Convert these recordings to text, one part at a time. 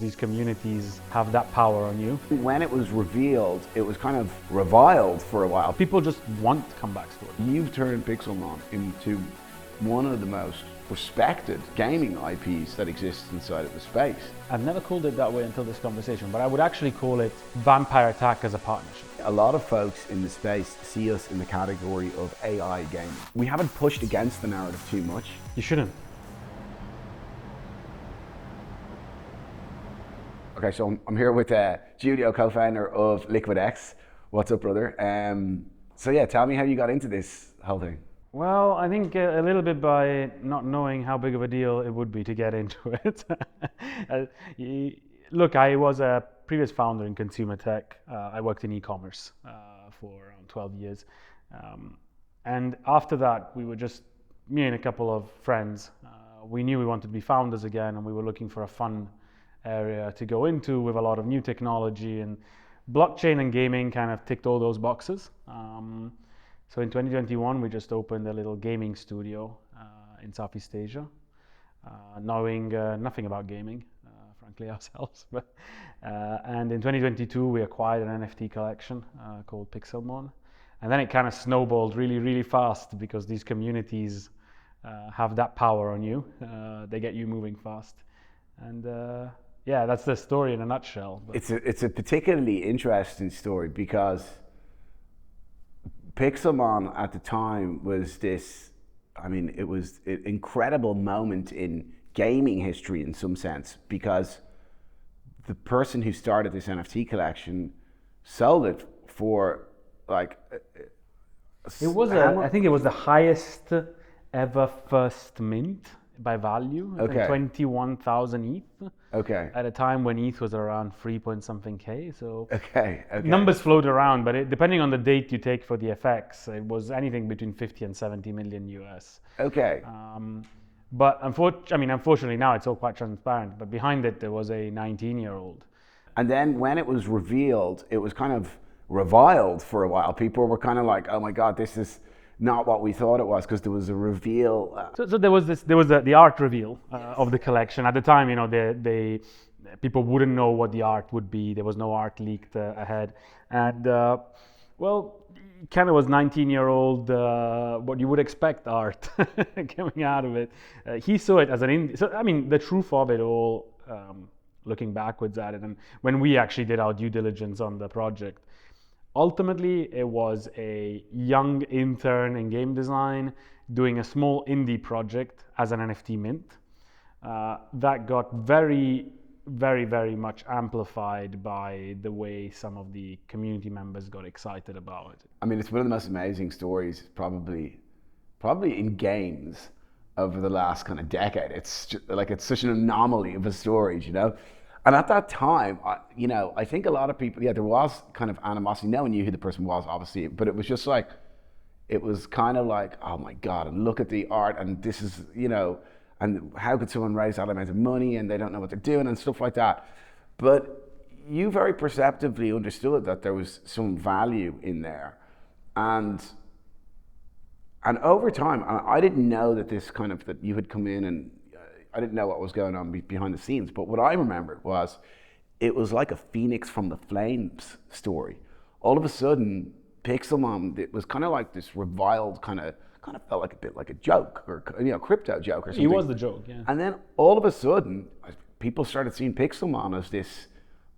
These communities have that power on you. When it was revealed, it was kind of reviled for a while. People just want comeback stories. You've turned Pixelmon into one of the most respected gaming IPs that exists inside of the space. I've never called it that way until this conversation, but I would actually call it Vampire Attack as a partnership. A lot of folks in the space see us in the category of AI gaming. We haven't pushed against the narrative too much. You shouldn't. Okay, so I'm here with Giulio, co-founder of Liquid X. What's up, brother? So yeah, tell me how you got into this whole thing. Well, I think a little bit by not knowing how big of a deal it would be to get into it. Look, I was a previous founder in consumer tech. I worked in e-commerce for around 12 years. And after that, we were just, me and a couple of friends, we knew we wanted to be founders again, and we were looking for a fun area to go into with a lot of new technology, and blockchain and gaming kind of ticked all those boxes. So in 2021, we just opened a little gaming studio in Southeast Asia, knowing nothing about gaming, frankly, ourselves. And in 2022, we acquired an NFT collection called Pixelmon. And then it kind of snowballed really, really fast because these communities have that power on you. They get you moving fast. And yeah, that's the story in a nutshell. But It's a particularly interesting story because Pixelmon at the time was this, I mean, it was an incredible moment in gaming history in some sense, because the person who started this NFT collection sold it for like... I think it was the highest ever first mint by value, Okay. 21,000 ETH. Okay. At a time when ETH was around 3 point something K. So Okay. numbers float around, but depending on the date you take for the FX, it was anything between 50 and 70 million US. Okay. But unfortunately now it's all quite transparent, but behind it there was a 19-year-old. And then when it was revealed, it was kind of reviled for a while. People were kind of like, oh my God, this is not what we thought it was, because there was a reveal. So there was the art reveal of the collection. At the time, people wouldn't know what the art would be. There was no art leaked ahead. And well, kind of was 19-year-old, what you would expect art coming out of it. He saw it as the truth of it all, looking backwards at it, and when we actually did our due diligence on the project, ultimately, it was a young intern in game design doing a small indie project as an NFT mint that got very, very, very much amplified by the way some of the community members got excited about it. I mean, it's one of the most amazing stories probably in games over the last kind of decade. It's just, like, it's such an anomaly of a story, you know? And at that time, I think a lot of people, there was kind of animosity. No one knew who the person was, obviously, but it was just like, it was kind of like, oh my God, and look at the art, and this is, and how could someone raise that amount of money, and they don't know what they're doing, and stuff like that. But you very perceptively understood that there was some value in there. And over time, I didn't know that that you had come in, and I didn't know what was going on behind the scenes, but what I remembered was it was like a phoenix from the flames story. All of a sudden, Pixelmon, it was kind of like this reviled kind of felt like a bit like a joke, or crypto joke or something. He was the joke, yeah. And then all of a sudden, people started seeing Pixelmon as this,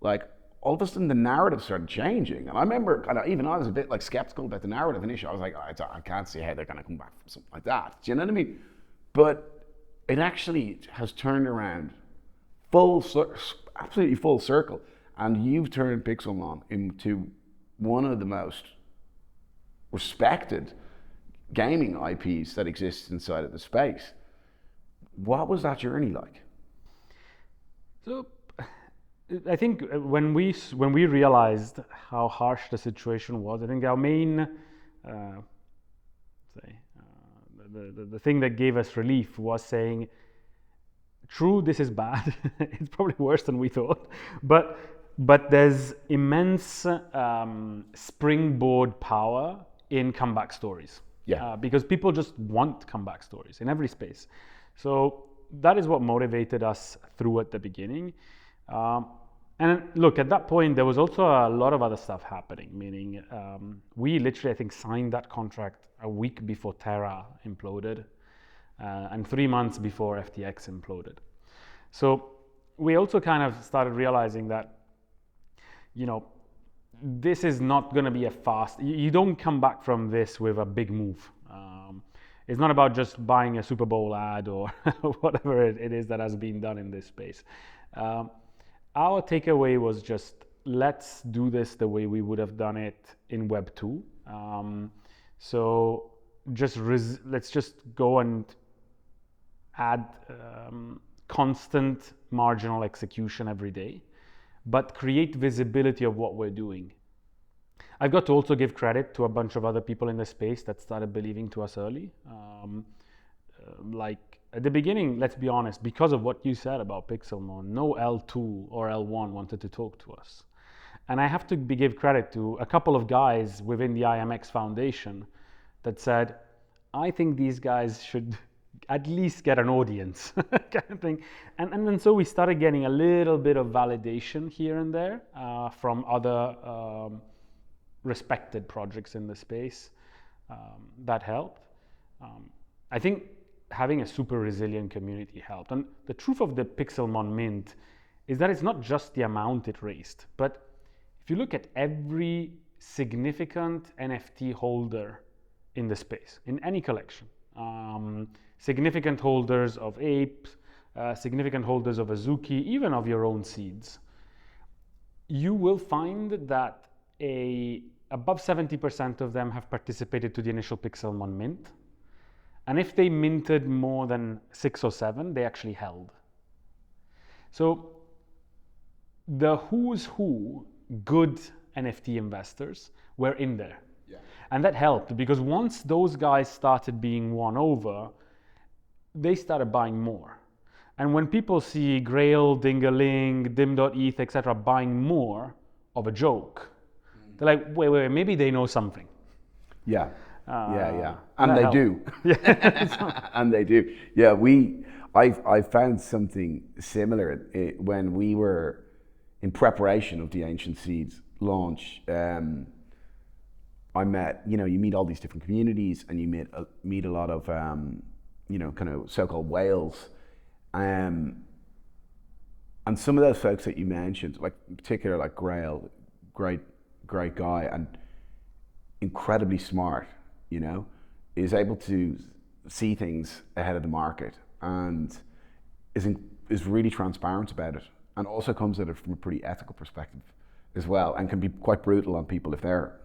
like, all of a sudden the narrative started changing. And I remember even I was a bit like skeptical about the narrative initially. I was like, I can't see how they're going to come back from something like that. Do you know what I mean? But it actually has turned around absolutely full circle, and you've turned Pixelmon into one of the most respected gaming IPs that exists inside of the space. What was that journey like? So I think when we realized how harsh the situation was, I think our main the thing that gave us relief was saying, true, this is bad. It's probably worse than we thought, but there's immense springboard power in comeback stories. Yeah. Because people just want comeback stories in every space. So that is what motivated us through at the beginning. And look, at that point, there was also a lot of other stuff happening, meaning we literally, I think, signed that contract a week before Terra imploded and 3 months before FTX imploded. So we also kind of started realizing that, you know, this is not going to be a fast, you don't come back from this with a big move. It's not about just buying a Super Bowl ad or whatever it is that has been done in this space. Our takeaway was just, let's do this the way we would have done it in Web 2. So let's just go and add constant marginal execution every day, but create visibility of what we're doing. I've got to also give credit to a bunch of other people in the space that started believing to us early. Like at the beginning, let's be honest, because of what you said about Pixelmon, no L2 or L1 wanted to talk to us. And I have to give credit to a couple of guys within the IMX Foundation that said, I think these guys should at least get an audience kind of thing. And then so we started getting a little bit of validation here and there from other respected projects in the space. That helped. I think having a super resilient community helped. And the truth of the Pixelmon mint is that it's not just the amount it raised, but if you look at every significant NFT holder in the space, in any collection, significant holders of apes, significant holders of Azuki, even of your own seeds, you will find that above 70% of them have participated to the initial Pixelmon mint. And if they minted more than 6 or 7, they actually held. So the who's who good NFT investors were in there. Yeah. And that helped because once those guys started being won over, they started buying more. And when people see Grail, Dingaling, Dim.eth, etc. buying more of a joke, they're like, wait, maybe they know something. Yeah. And they do. Yeah. And they do. Yeah, I found something similar when we were in preparation of the Ancient Seeds launch. I met, you meet all these different communities and you meet a lot of, kind of so-called whales. And some of those folks that you mentioned, like in particular, like Grail, great guy and incredibly smart, is able to see things ahead of the market and is really transparent about it and also comes at it from a pretty ethical perspective as well and can be quite brutal on people if they're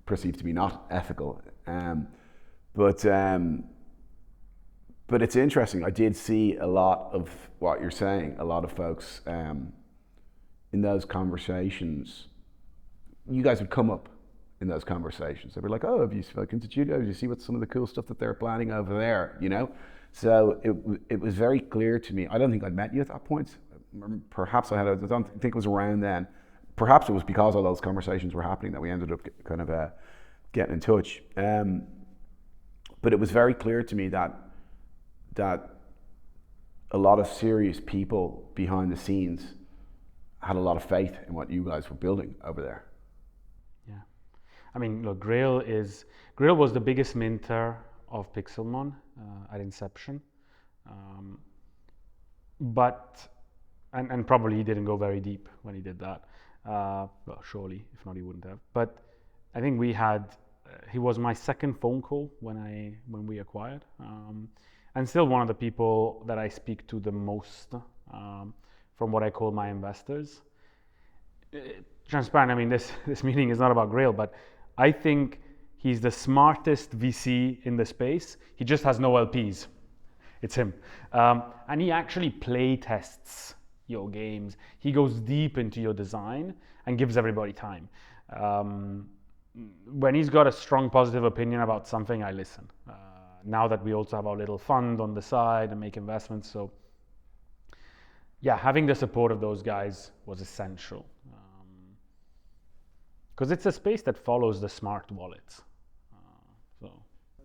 perceived to be not ethical. But it's interesting. I did see a lot of what you're saying, a lot of folks in those conversations. You guys would come up in those conversations. They were like, oh, have you spoken to Giulio? Did you see what some of the cool stuff that they're planning over there, So it was very clear to me. I don't think I'd met you at that point. Perhaps I don't think it was around then. Perhaps it was because all those conversations were happening that we ended up kind of getting in touch. But it was very clear to me that a lot of serious people behind the scenes had a lot of faith in what you guys were building over there. Yeah. I mean, look, Grail was the biggest minter of Pixelmon at inception. And probably he didn't go very deep when he did that. Well, surely, if not, he wouldn't have. But I think he was my second phone call when we acquired. And still one of the people that I speak to the most from what I call my investors. Transparent, I mean, this meeting is not about Grail, but I think he's the smartest VC in the space. He just has no LPs. It's him. And he actually play tests your games. He goes deep into your design and gives everybody time. When he's got a strong positive opinion about something, I listen. Now that we also have our little fund on the side and make investments. So yeah, having the support of those guys was essential. Because it's a space that follows the smart wallets.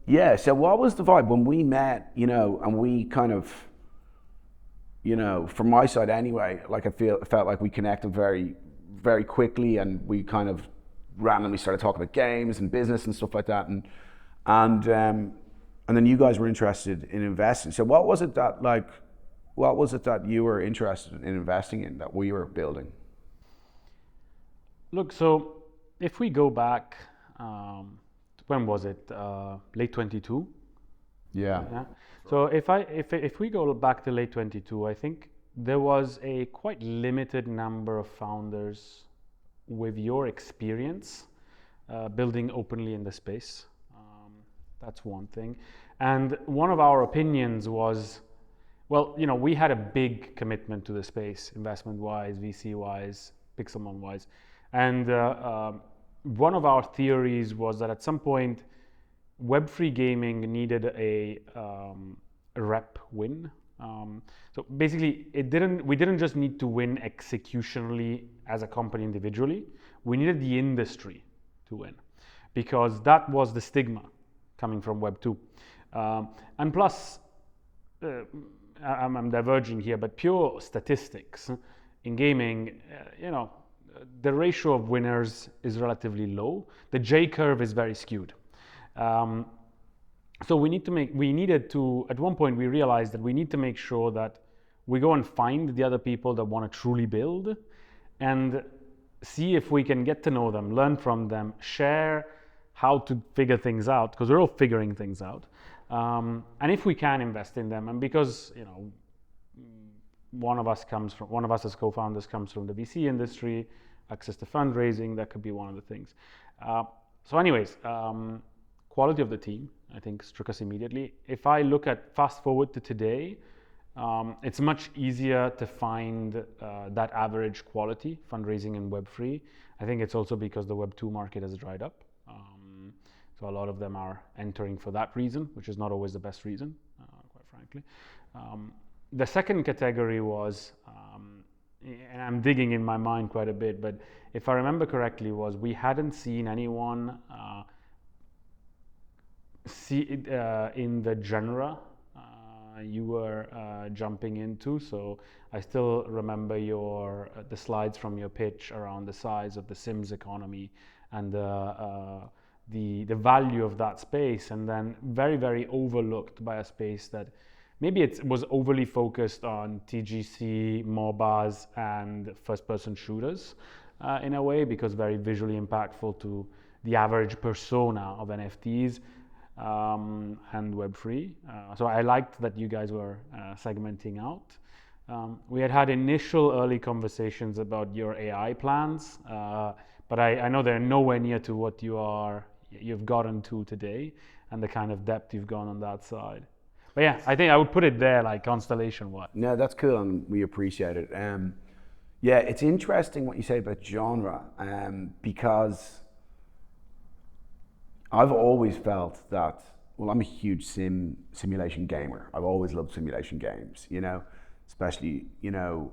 Yeah, so what was the vibe when we met, and we kind of you know, from my side anyway, like felt like we connected very, very quickly, and we kind of randomly started talking about games and business and stuff like that, and then you guys were interested in investing. So what was it that you were interested in investing in that we were building? Look, so if we go back, when was it? Late 22. Yeah. Yeah. So if we go back to late 22, I think there was a quite limited number of founders with your experience building openly in the space. That's one thing. And one of our opinions was, well, you know, we had a big commitment to the space, investment-wise, VC-wise, Pixelmon-wise. And one of our theories was that at some point, Web3 gaming needed a rep win. So basically, we didn't just need to win executionally as a company individually. We needed the industry to win, because that was the stigma coming from Web 2. And plus, I'm diverging here, but pure statistics in gaming, you know, the ratio of winners is relatively low. The J curve is very skewed. So at one point we realized that we need to make sure that we go and find the other people that want to truly build, and see if we can get to know them, learn from them, share how to figure things out, because we're all figuring things out. And if we can invest in them, and because, you know, one of us as co-founders comes from the VC industry, access to fundraising, that could be one of the things. So anyways, quality of the team, I think, struck us immediately. If I look at fast forward to today, it's much easier to find that average quality fundraising in Web3. I think it's also because the Web2 market has dried up. So a lot of them are entering for that reason, which is not always the best reason, quite frankly. The second category was, and I'm digging in my mind quite a bit, but if I remember correctly, was we hadn't seen anyone in the genre you were jumping into. So I still remember the slides from your pitch around the size of the Sims economy and the value of that space, and then very, very overlooked by a space that maybe it was overly focused on TGC, MOBAs, and first-person shooters in a way, because very visually impactful to the average persona of NFTs and Web3. So I liked that you guys were segmenting out. We had initial early conversations about your AI plans, but I know they're nowhere near to what you've gotten to today, and the kind of depth you've gone on that side. But yeah, I think I would put it there, like constellation-wise. No, that's cool, and we appreciate it. Yeah, it's interesting what you say about genre, because I've always felt that, well, I'm a huge simulation gamer. I've always loved simulation games, you know, especially, you know,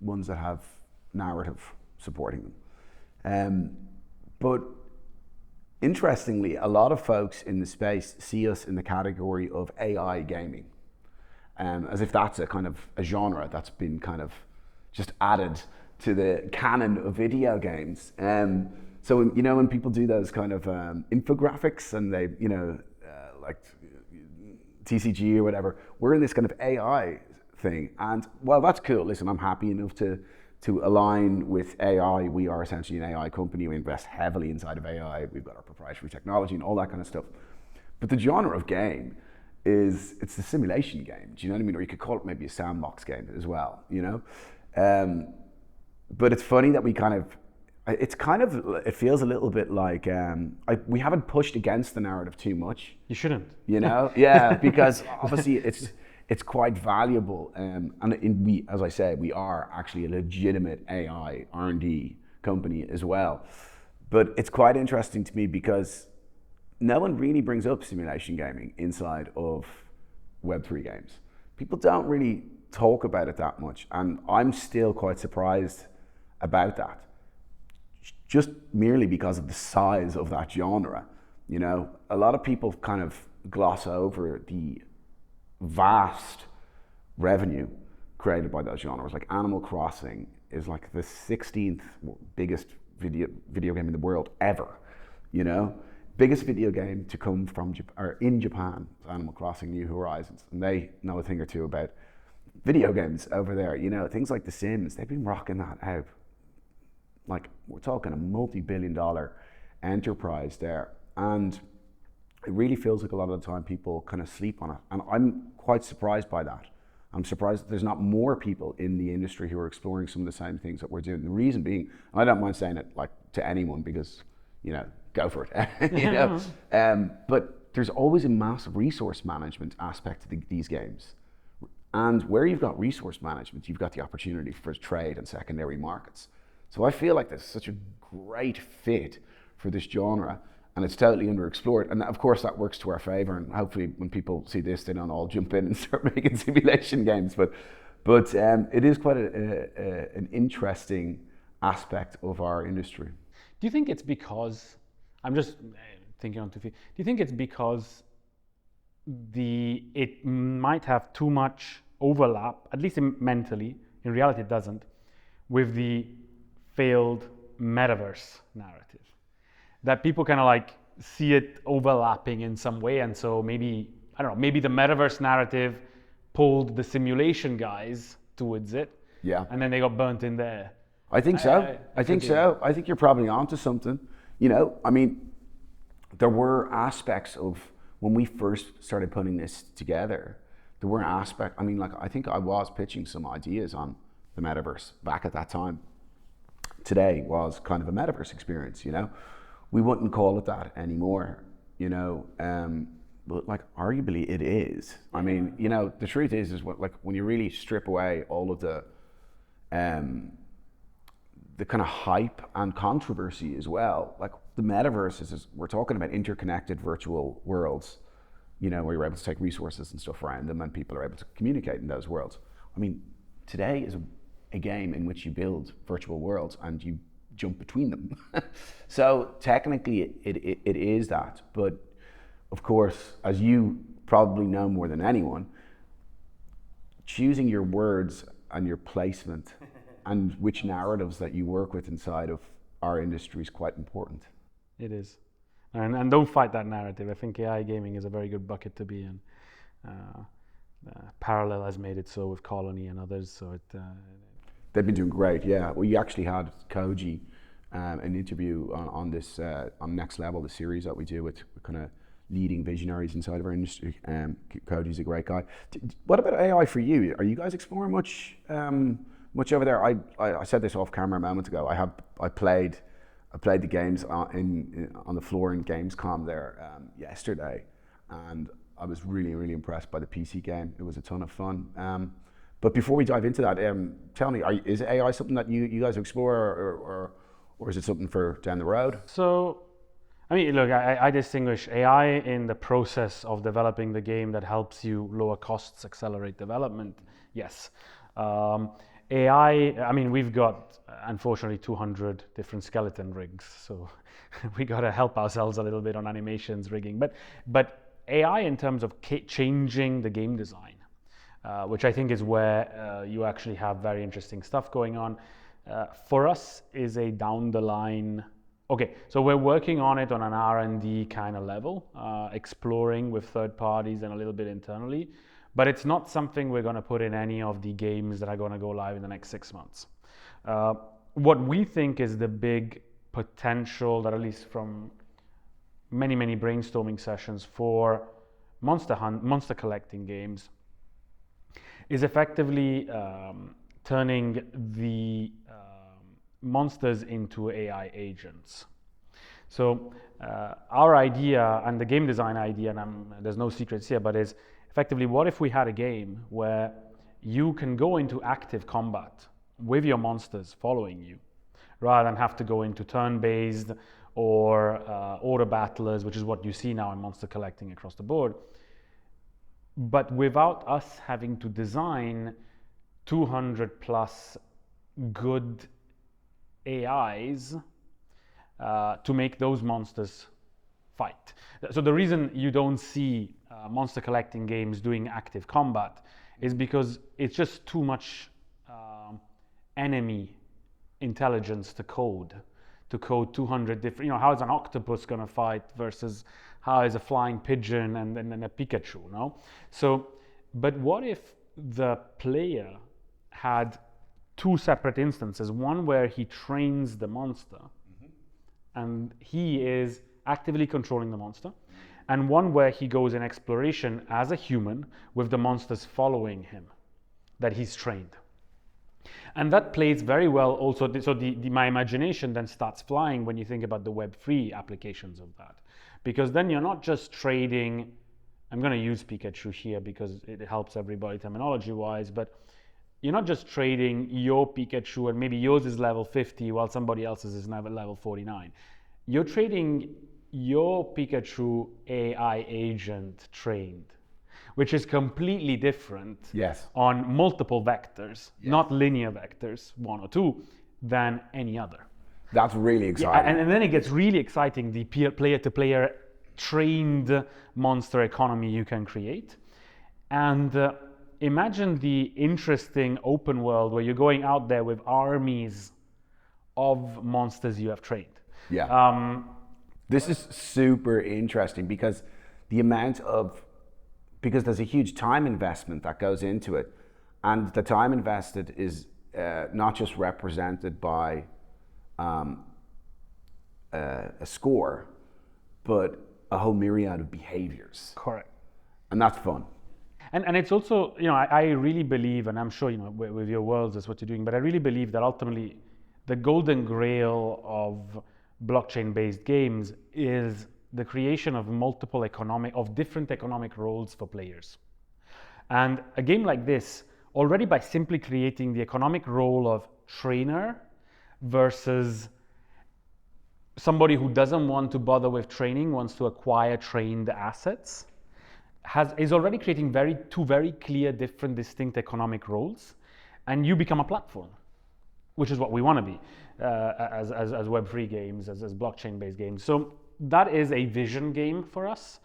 ones that have narrative supporting them. But interestingly, a lot of folks in the space see us in the category of AI gaming, as if that's a kind of a genre that's been kind of just added to the canon of video games. So, you know, when people do those kind of infographics and they, you know, like TCG or whatever, we're in this kind of AI thing. And well, that's cool. Listen, I'm happy enough to align with AI. We are essentially an AI company. We invest heavily inside of AI. We've got our proprietary technology and all that kind of stuff. But the genre of game it's the simulation game. Do you know what I mean? Or you could call it maybe a sandbox game as well, you know? But it's funny that it feels a little bit like we haven't pushed against the narrative too much. You shouldn't. You know? Yeah, because obviously it's quite valuable, and as I said, we are actually a legitimate AI R&D company as well. But it's quite interesting to me because no one really brings up simulation gaming inside of Web3 games. People don't really talk about it that much, and I'm still quite surprised about that. Just merely because of the size of that genre, you know, a lot of people kind of gloss over the vast revenue created by those genres. Like Animal Crossing is like the 16th biggest video game in the world ever. You know, biggest video game to come from or in Japan, Animal Crossing New Horizons, and they know a thing or two about video games over there. You know, things like The Sims, they've been rocking that out. Like, we're talking a multi-billion-dollar enterprise there, and it really feels like a lot of the time people kind of sleep on it, and I'm quite surprised by that. I'm surprised that there's not more people in the industry who are exploring some of the same things that we're doing. The reason being, and I don't mind saying it like to anyone because, you know, go for it. You know, but there's always a massive resource management aspect to these games, and where you've got resource management, you've got the opportunity for trade and secondary markets. So I feel like there's such a great fit for this genre, and it's totally underexplored. And of course that works to our favor, and hopefully when people see this, they don't all jump in and start making simulation games. But it is quite an interesting aspect of our industry. Do you think it's because, I'm just thinking on two feet, do you think it's because it might have too much overlap, at least mentally, in reality it doesn't, with the failed metaverse narrative? That people kind of like see it overlapping in some way, and so maybe, I don't know, maybe the metaverse narrative pulled the simulation guys towards it, Yeah. and then they got burnt in there. I think so. I think so. I think you're probably onto something. You know, I mean, there were aspects of when we first started putting this together, there were aspects, I mean, like, I think I was pitching some ideas on the metaverse back at that time. Today was kind of a metaverse experience, you know. We wouldn't call it that anymore, you know, but like arguably it is. I mean, you know, the truth is what, like, when you really strip away all of the kind of hype and controversy as well, like the metaverse is we're talking about interconnected virtual worlds, you know, where you're able to take resources and stuff around them, and people are able to communicate in those worlds. I mean, today is a game in which you build virtual worlds and you jump between them. So technically it is that, but of course, as you probably know more than anyone, choosing your words and your placement and which narratives that you work with inside of our industry is quite important. It is, and don't fight that narrative. I think AI gaming is a very good bucket to be in. Parallel has made it so with Colony and others, so they've been doing great, yeah. Well, you actually had Koji, an interview on this, on Next Level, the series that we do with kind of leading visionaries inside of our industry. Koji's a great guy. What about AI for you? Are you guys exploring much over there? I said this off camera a moment ago. I played the games on the floor in Gamescom there yesterday, and I was really, really impressed by the PC game. It was a ton of fun. But before we dive into that, tell me, is AI something that you guys explore, or is it something for down the road? So, I mean, look, I distinguish AI in the process of developing the game that helps you lower costs, accelerate development. Yes. AI, I mean, we've got, unfortunately, 200 different skeleton rigs, so we got to help ourselves a little bit on animations, rigging. But AI in terms of changing the game design, which I think is where you actually have very interesting stuff going on. For us is a down the line. Okay, so we're working on it on an R&D kind of level, exploring with third parties and a little bit internally, but it's not something we're going to put in any of the games that are going to go live in the next 6 months. What we think is the big potential, that at least from many brainstorming sessions for monster collecting games, is effectively turning the monsters into AI agents. So our idea, and the game design idea, and there's no secrets here, but is effectively, what if we had a game where you can go into active combat with your monsters following you, rather than have to go into turn-based or auto battlers, which is what you see now in monster collecting across the board, but without us having to design 200 plus good AIs to make those monsters fight. So the reason you don't see monster collecting games doing active combat is because it's just too much enemy intelligence to code 200 different, how is an octopus going to fight versus how is a flying pigeon and then a Pikachu, no? So, but what if the player had two separate instances, one where he trains the monster and he is actively controlling the monster, and one where he goes in exploration as a human with the monsters following him that he's trained. And that plays very well also, so my imagination then starts flying when you think about the Web3 applications of that. Because then you're not just trading, I'm going to use Pikachu here because it helps everybody terminology-wise, but you're not just trading your Pikachu and maybe yours is level 50 while somebody else's is level 49. You're trading your Pikachu AI agent trained, which is completely different on multiple vectors, not linear vectors, 1 or 2, than any other. That's really exciting. Yeah, and then it gets really exciting, the player-to-player trained monster economy you can create. And imagine the interesting open world where you're going out there with armies of monsters you have trained. Yeah. This is super interesting because because there's a huge time investment that goes into it, and the time invested is not just represented by a score, but a whole myriad of behaviors. Correct. And that's fun. And it's also, I really believe, and I'm sure, with your worlds that's what you're doing, but I really believe that ultimately the golden grail of blockchain-based games is the creation of different economic roles for players. And a game like this, already by simply creating the economic role of trainer versus somebody who doesn't want to bother with training, wants to acquire trained assets, is already creating two very clear, different, distinct economic roles, and you become a platform, which is what we want to be as Web3 games, as blockchain-based games. So that is a vision game for us.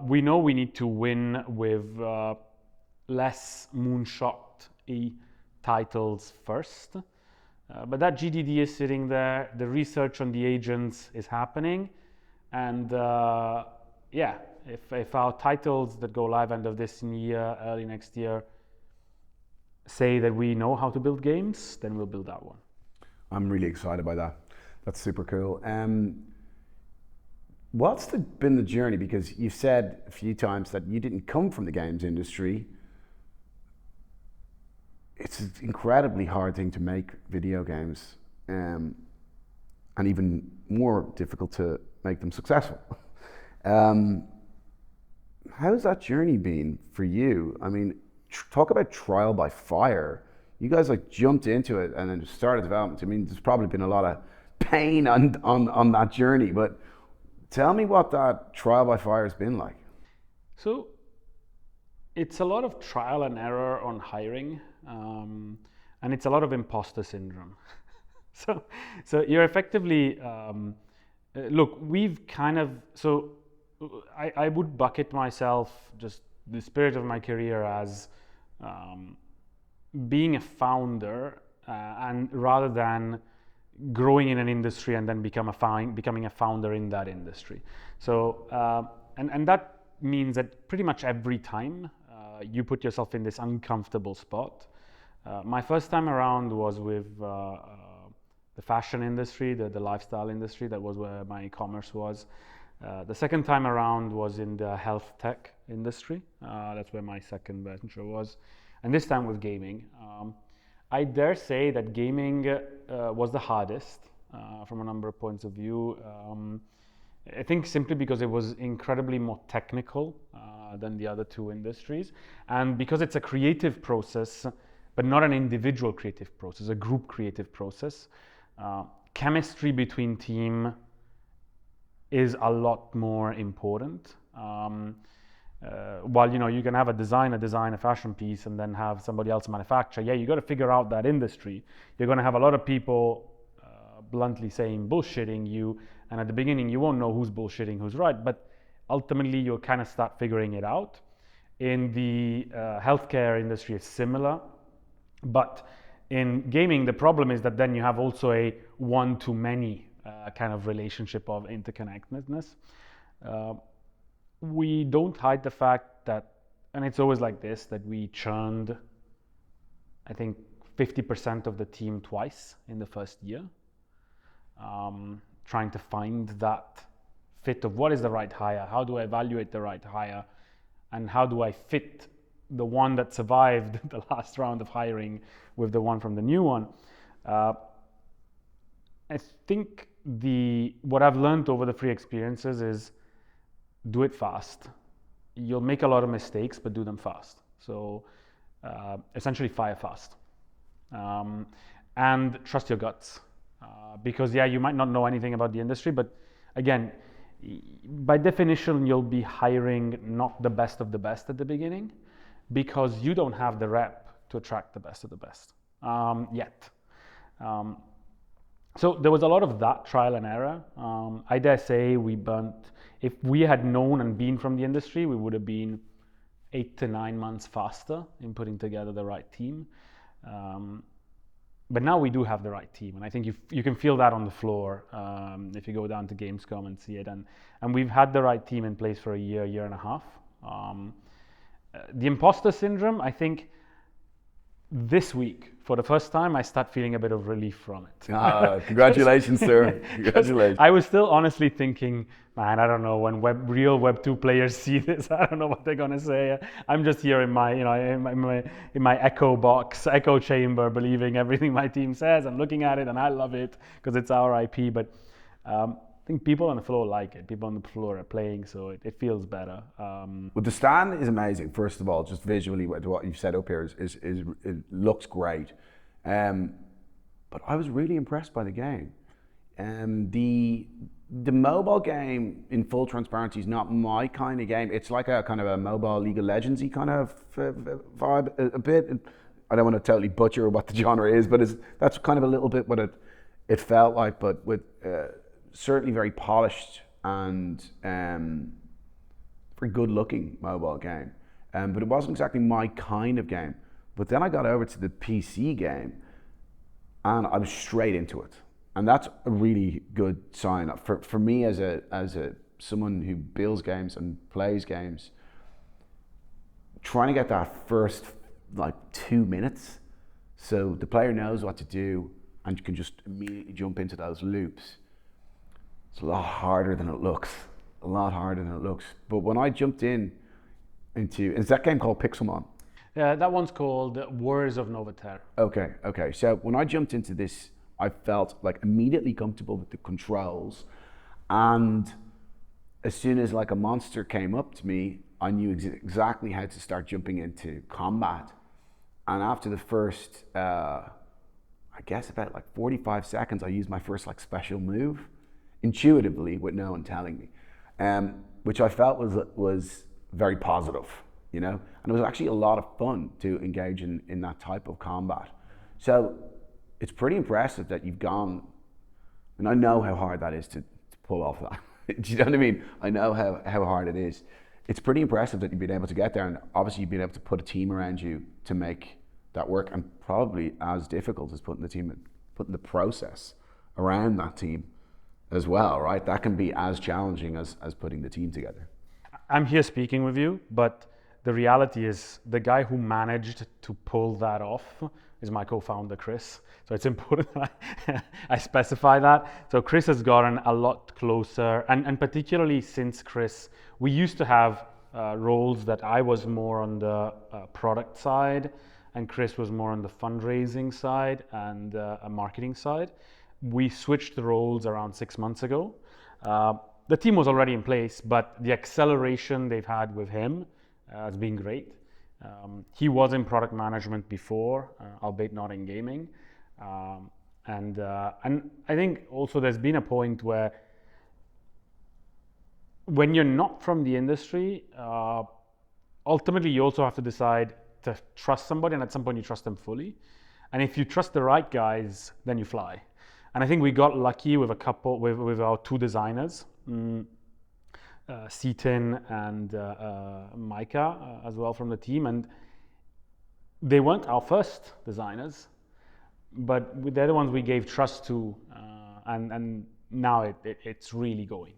We know we need to win with less moonshot-y titles first. But that GDD is sitting there, the research on the agents is happening, and if our titles that go live end of this year, early next year, say that we know how to build games, then we'll build that one. I'm really excited by that. That's super cool. What's been the journey? Because you've said a few times that you didn't come from the games industry. It's an incredibly hard thing to make video games, and even more difficult to make them successful. How's that journey been for you? I mean, talk about trial by fire. You guys jumped into it and then started development. I mean, there's probably been a lot of pain on that journey, but tell me what that trial by fire has been like. So it's a lot of trial and error on hiring, and it's a lot of imposter syndrome. So you're effectively, look, we've kind of, so I would bucket myself, just the spirit of my career, as being a founder, and rather than growing in an industry and then becoming a founder in that industry. So and that means that pretty much every time you put yourself in this uncomfortable spot. My first time around was with the fashion industry, the lifestyle industry. That was where my e-commerce was. The second time around was in the health tech industry. That's where my second venture was. And this time with gaming. I dare say that gaming was the hardest from a number of points of view. I think simply because it was incredibly more technical than the other two industries. And because it's a creative process, but not an individual creative process, a group creative process. Chemistry between team is a lot more important. While you can have a designer design a fashion piece and then have somebody else manufacture, you got to figure out that industry. You're going to have a lot of people bluntly saying bullshitting you, and at the beginning you won't know who's bullshitting, who's right, but ultimately you'll kind of start figuring it out. In the healthcare industry, it's similar, but in gaming, the problem is that then you have also a one-to-many kind of relationship of interconnectedness. We don't hide the fact that, and it's always like this, that we churned, I think, 50% of the team twice in the first year, trying to find that fit of what is the right hire, how do I evaluate the right hire, and how do I fit the one that survived the last round of hiring with the one from the new one. I think what I've learned over the free experiences is do it fast. You'll make a lot of mistakes, but do them fast. So essentially fire fast. And trust your guts. Because you might not know anything about the industry, but again, by definition, you'll be hiring not the best of the best at the beginning because you don't have the rep to attract the best of the best yet. So there was a lot of that trial and error. I dare say if we had known and been from the industry, we would have been 8 to 9 months faster in putting together the right team. But now we do have the right team, and I think you can feel that on the floor if you go down to Gamescom and see it. And we've had the right team in place for a year and a half. The imposter syndrome, I think this week, for the first time, I start feeling a bit of relief from it. Congratulations, sir. Congratulations. I was still honestly thinking, man, I don't know when real Web 2 players see this, I don't know what they're gonna say. I'm just here in my, in my echo box, echo chamber, believing everything my team says. I'm looking at it and I love it because it's our IP. But I think people on the floor like it. People on the floor are playing, so it feels better. Well, the stand is amazing. First of all, just visually, what you've set up here it looks great. But I was really impressed by the game. The mobile game, in full transparency, is not my kind of game. It's like a kind of a mobile League of Legends-y kind of vibe a bit. I don't want to totally butcher what the genre is, but that's kind of a little bit what it felt like, but with certainly very polished and very good-looking mobile game. But it wasn't exactly my kind of game. But then I got over to the PC game, and I was straight into it. And that's a really good sign for me as someone who builds games and plays games. Trying to get that first 2 minutes, so the player knows what to do and you can just immediately jump into those loops. It's a lot harder than it looks. A lot harder than it looks. But when I jumped is that game called Pixelmon? Yeah, that one's called Warriors of Novaterra. Okay. So when I jumped into this, I felt immediately comfortable with the controls, and as soon as a monster came up to me, I knew exactly how to start jumping into combat. And after the first, I guess about 45 seconds, I used my first special move, intuitively, with no one telling me, which I felt was very positive, and it was actually a lot of fun to engage in that type of combat. So it's pretty impressive that you've gone, and I know how hard that is to pull off that. Do you know what I mean? I know how hard it is. It's pretty impressive that you've been able to get there, and obviously you've been able to put a team around you to make that work, and probably as difficult as putting the process around that team as well, right? That can be as challenging as putting the team together. I'm here speaking with you, but the reality is the guy who managed to pull that off is my co-founder, Chris. So it's important that I specify that. So Chris has gotten a lot closer, and particularly since Chris, we used to have roles that I was more on the product side, and Chris was more on the fundraising side and a marketing side. We switched the roles around 6 months ago. The team was already in place, but the acceleration they've had with him has been great. He was in product management before, albeit not in gaming. And I think also there's been a point where when you're not from the industry, ultimately you also have to decide to trust somebody, and at some point you trust them fully. And if you trust the right guys, then you fly. And I think we got lucky with with our two designers. Seaton and Micah as well from the team, and they weren't our first designers, but they're the ones we gave trust to, and now it's really going,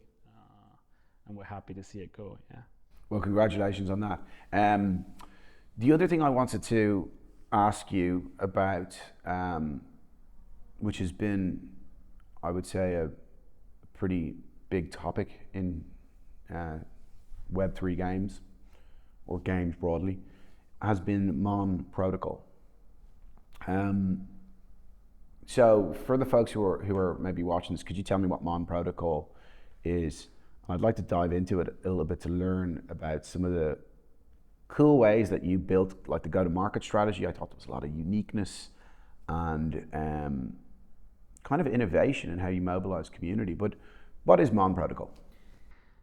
and we're happy to see it go. Yeah. Well, congratulations on that. The other thing I wanted to ask you about, which has been, I would say, a pretty big topic in Web3 games, or games broadly, has been Mon Protocol. So for the folks who are maybe watching this, could you tell me what Mon Protocol is? I'd like to dive into it a little bit to learn about some of the cool ways that you built, like the go-to-market strategy. I thought there was a lot of uniqueness and kind of innovation in how you mobilize community. But what is Mon Protocol?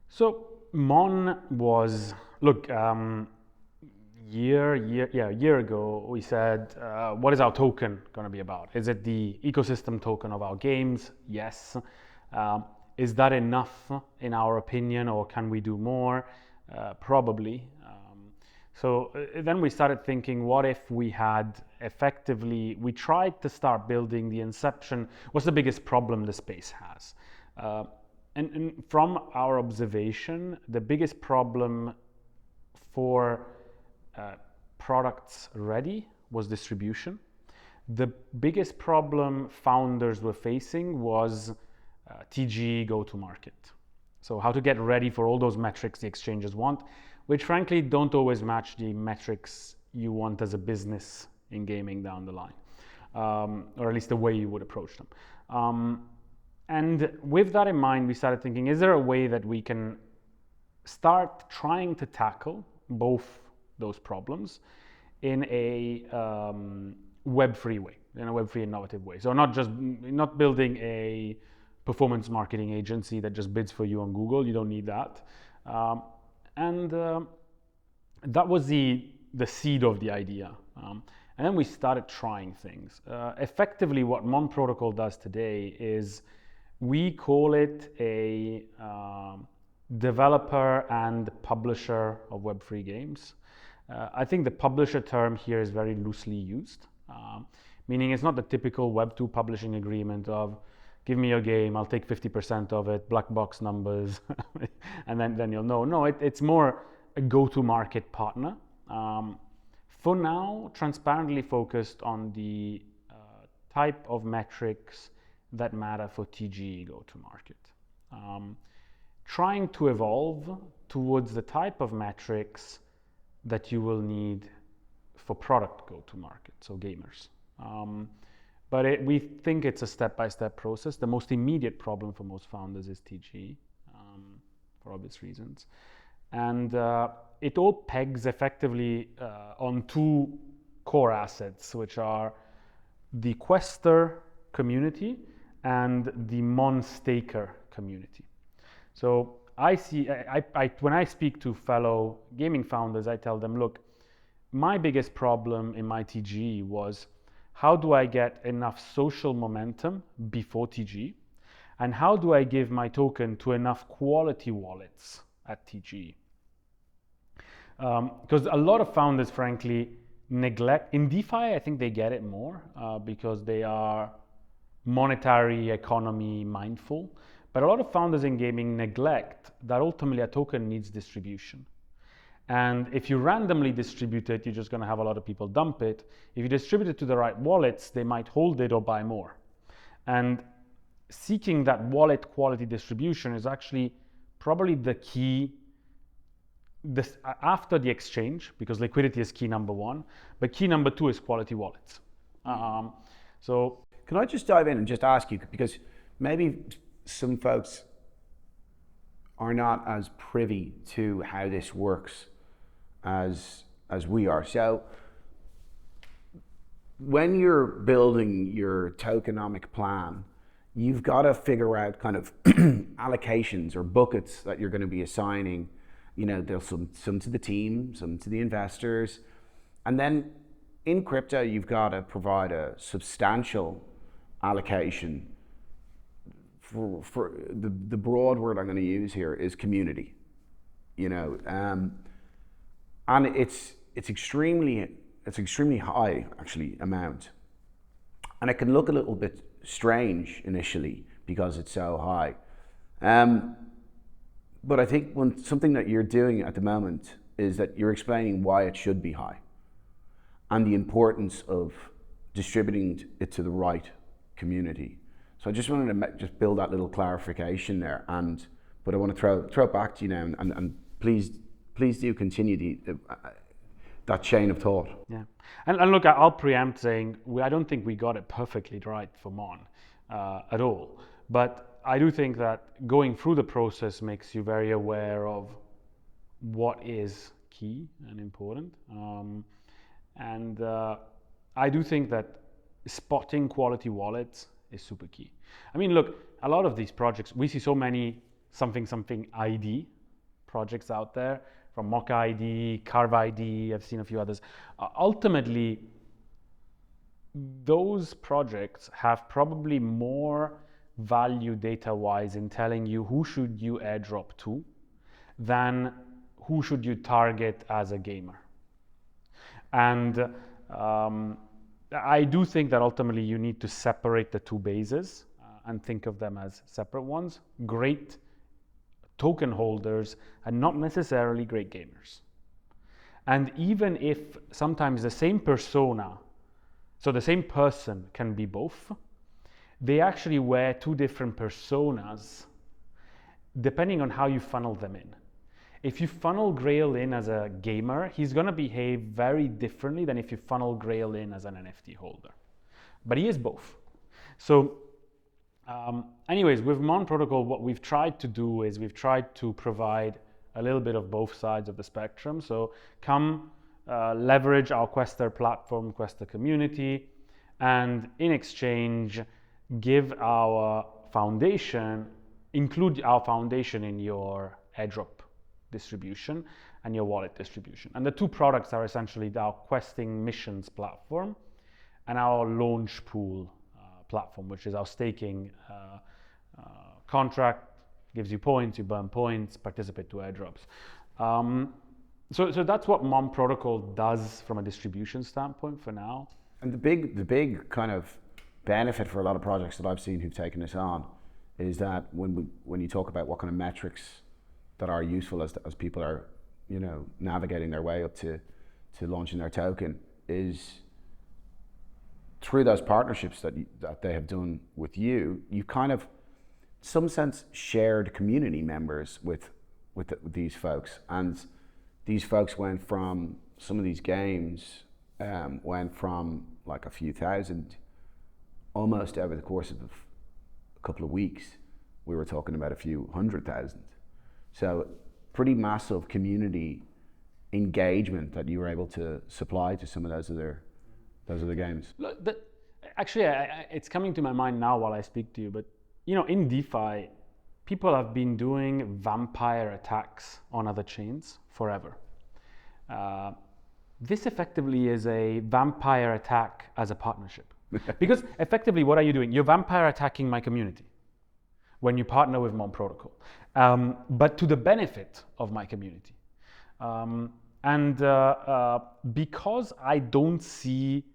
So Mon was, look, a year ago, we said, what is our token going to be about? Is it the ecosystem token of our games? Yes. Is that enough in our opinion, or can we do more? Probably. So then we started thinking, what if we had effectively, we tried to start building the inception. What's the biggest problem the space has? And from our observation, the biggest problem for products ready was distribution. The biggest problem founders were facing was TG go-to-market. So how to get ready for all those metrics the exchanges want, which frankly don't always match the metrics you want as a business in gaming down the line, or at least the way you would approach them. And with that in mind, we started thinking, is there a way that we can start trying to tackle both those problems in a web-free way, in a web-free innovative way? So not building a performance marketing agency that just bids for you on Google. You don't need that. And that was the seed of the idea. And then we started trying things. Effectively, what Mon Protocol does today is we call it a developer and publisher of Web3 games. I think the publisher term here is very loosely used, meaning it's not the typical Web2 publishing agreement of give me your game, I'll take 50% of it, black box numbers, and then you'll know. No, it's more a go-to-market partner. For now, transparently focused on the type of metrics that matter for TG go-to-market. Trying to evolve towards the type of metrics that you will need for product go-to-market, so gamers. But we think it's a step-by-step process. The most immediate problem for most founders is TG, for obvious reasons. And it all pegs effectively on two core assets, which are the Quester community and the Mon Staker community. So when I speak to fellow gaming founders, I tell them, look, my biggest problem in my TG was how do I get enough social momentum before TG? And how do I give my token to enough quality wallets at TG? Because a lot of founders, frankly, neglect. In DeFi, I think they get it more because they are monetary economy mindful. But a lot of founders in gaming neglect that ultimately a token needs distribution. And if you randomly distribute it, you're just going to have a lot of people dump it. If you distribute it to the right wallets, they might hold it or buy more. And seeking that wallet quality distribution is actually probably the key after the exchange, because liquidity is key number one, but key number two is quality wallets. So can I just dive in and just ask you, because maybe some folks are not as privy to how this works as we are. So when you're building your tokenomic plan, you've got to figure out kind of allocations or buckets that you're going to be assigning. You know, there's some to the team, some to the investors. And then in crypto, you've got to provide a substantial allocation for the broad word I'm going to use here is community. you know, and it's extremely high actually amount, and it can look a little bit strange initially because it's so high. But I think something that you're doing at the moment is that you're explaining why it should be high and the importance of distributing it to the right community. So I just wanted to just build that little clarification there, but I want to throw it back to you now, and please do continue that chain of thought. Yeah, and look, I'll preempt saying I don't think we got it perfectly right for Mon at all, but I do think that going through the process makes you very aware of what is key and important, and I do think that spotting quality wallets is super key. I mean, look, a lot of these projects, we see so many something ID projects out there, from Mock ID, Carve ID, I've seen a few others. Ultimately, those projects have probably more value data-wise in telling you who should you airdrop to than who should you target as a gamer. And I do think that ultimately you need to separate the two bases and think of them as separate ones. Great token holders and not necessarily great gamers. And even if sometimes the same persona, so the same person can be both, they actually wear two different personas depending on how you funnel them in. If you funnel Grail in as a gamer, he's going to behave very differently than if you funnel Grail in as an NFT holder. But he is both. So anyways, with Mon Protocol, what we've tried to do is we've tried to provide a little bit of both sides of the spectrum. So leverage our Quester platform, Quester community, and in exchange, include our foundation in your airdrop distribution and your wallet distribution. And the two products are essentially our questing missions platform and our launch pool platform, which is our staking contract, gives you points, you burn points, participate to airdrops. So that's what Mon Protocol does from a distribution standpoint for now. And the big kind of benefit for a lot of projects that I've seen who've taken this on is that when you talk about what kind of metrics that are useful as people are, you know, navigating their way up to launching their token, is through those partnerships that they have done with you, you kind of, in some sense, shared community members with these folks, and these folks went from some of these games went from like a few thousand almost over the course of a couple of weeks. We were talking about a few 100,000. So pretty massive community engagement that you were able to supply to some of those other games. Look, actually, it's coming to my mind now while I speak to you, but you know, in DeFi, people have been doing vampire attacks on other chains forever. This effectively is a vampire attack as a partnership. Because effectively, what are you doing? You're vampire attacking my community when you partner with Mon Protocol, but to the benefit of my community. Because I don't see,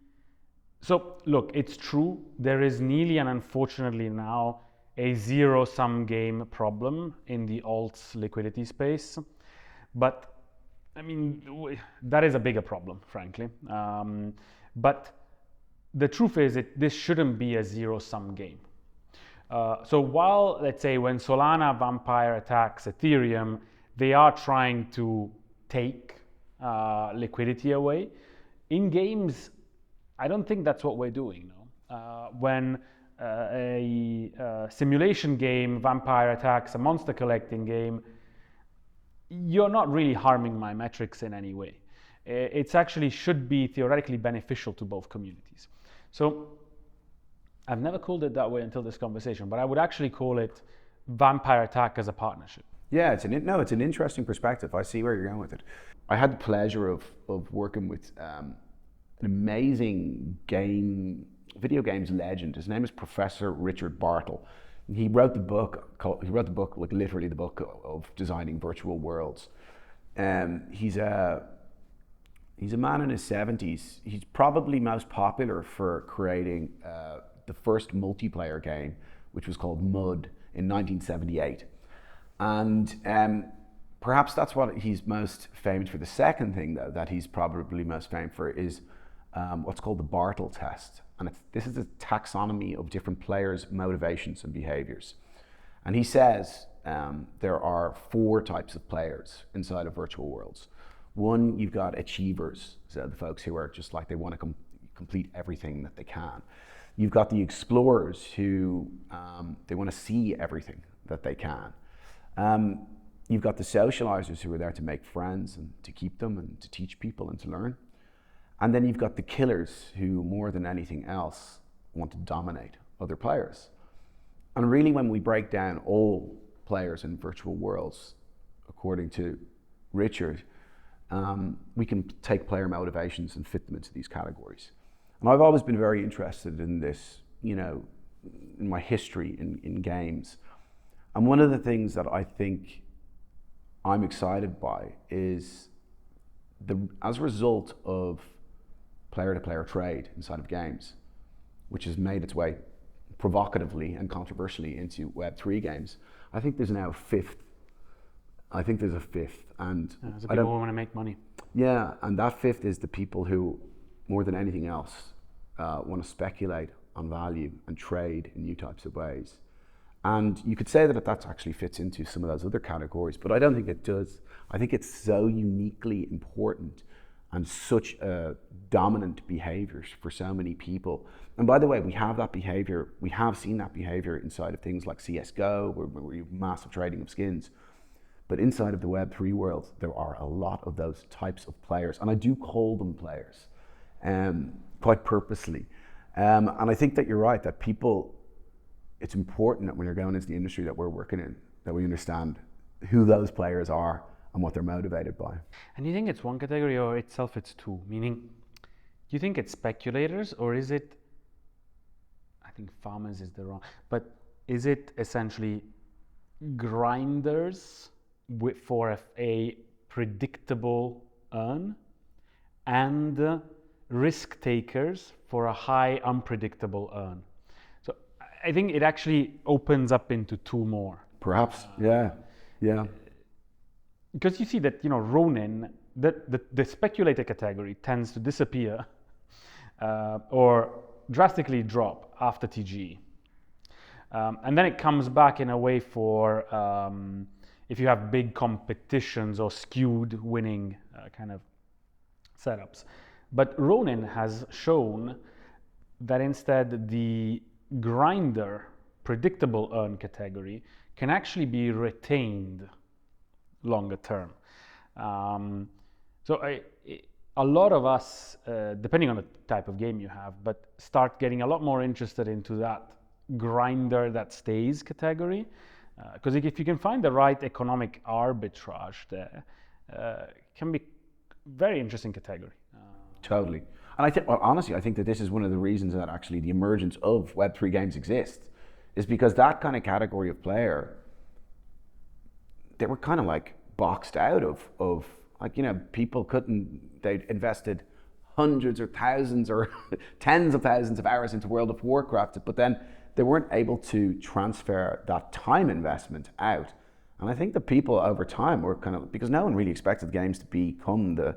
so look, it's true, there is nearly and unfortunately now a zero-sum game problem in the alts liquidity space, but I mean, that is a bigger problem, frankly. But the truth is this shouldn't be a zero-sum game. So while, let's say, when Solana vampire attacks Ethereum, they are trying to take liquidity away. In games, I don't think that's what we're doing. No? When a simulation game vampire attacks a monster collecting game, you're not really harming my metrics in any way. It's actually should be theoretically beneficial to both communities. So I've never called it that way until this conversation, but I would actually call it vampire attack as a partnership. Yeah, it's an interesting perspective. I see where you're going with it. I had the pleasure of working with an amazing video games legend. His name is Professor Richard Bartle. He wrote the book, like literally the book of designing virtual worlds. He's a man in his 70s. He's probably most popular for creating the first multiplayer game, which was called Mud in 1978. And perhaps that's what he's most famous for. The second thing, though, that he's probably most famous for is what's called the Bartle test. And this is a taxonomy of different players' motivations and behaviors. And he says there are 4 types of players inside of virtual worlds. One, you've got achievers, so the folks who are just like they want to complete everything that they can. You've got the explorers who they want to see everything that they can. You've got the socializers who are there to make friends and to keep them and to teach people and to learn. And then you've got the killers who, more than anything else, want to dominate other players. And really, when we break down all players in virtual worlds, according to Richard, we can take player motivations and fit them into these categories. And I've always been very interested in this, in my history in games. And one of the things that I think I'm excited by is as a result of player-to-player trade inside of games, which has made its way provocatively and controversially into Web3 games, I think there's now a fifth. And there's the people who want to make money. Yeah, and that fifth is the people who, more than anything else, want to speculate on value and trade in new types of ways. And you could say that actually fits into some of those other categories, but I don't think it does. I think it's so uniquely important and such a dominant behavior for so many people. And by the way, we have that behavior. We have seen that behavior inside of things like CSGO, where you have massive trading of skins. But inside of the Web3 world, there are a lot of those types of players. And I do call them players, quite purposely. And I think that you're right, that it's important that when you're going into the industry that we're working in, that we understand who those players are and what they're motivated by. And you think it's one category or itself it's two? Meaning, do you think it's speculators or is it, I think farmers is the wrong, but is it essentially grinders for a predictable earn and risk takers for a high unpredictable earn? So I think it actually opens up into two more. Perhaps, yeah. Because you see that, Ronin, the speculator category tends to disappear or drastically drop after TG. And then it comes back in a way for if you have big competitions or skewed winning kind of setups. But Ronin has shown that instead the grinder predictable earn category can actually be retained longer term. So a lot of us, depending on the type of game you have, but start getting a lot more interested into that grinder that stays category. Because if you can find the right economic arbitrage there, can be very interesting category. Totally. And honestly, I think that this is one of the reasons that actually the emergence of Web3 games exists, is because that kind of category of player, they were kind of like boxed out of people they'd invested hundreds or thousands or tens of thousands of hours into World of Warcraft, but then they weren't able to transfer that time investment out. And I think the people over time were because no one really expected games to become the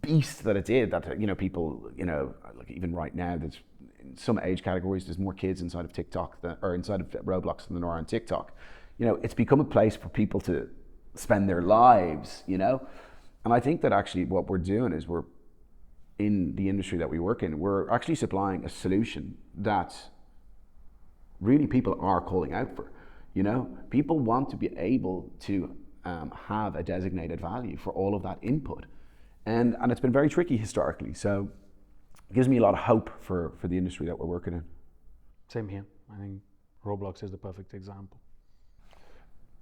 beast that it did, that people, like even right now, there's in some age categories, there's more kids inside of TikTok or inside of Roblox than there are on TikTok. It's become a place for people to spend their lives, And I think that actually what we're doing is we're, in the industry that we work in, we're actually supplying a solution that really people are calling out for. People want to be able to have a designated value for all of that input. And it's been very tricky historically. So it gives me a lot of hope for the industry that we're working in. Same here. I think Roblox is the perfect example.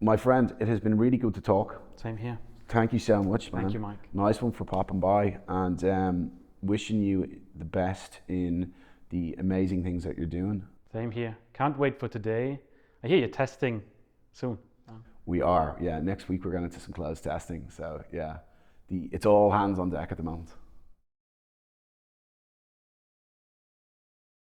My friend, it has been really good to talk. Same here. Thank you so much, man. Thank you, Mike. Nice one for popping by, and wishing you the best in the amazing things that you're doing. Same here. Can't wait for today. I hear you're testing soon. We are, yeah. Next week we're going into some closed testing. So yeah, it's all hands on deck at the moment.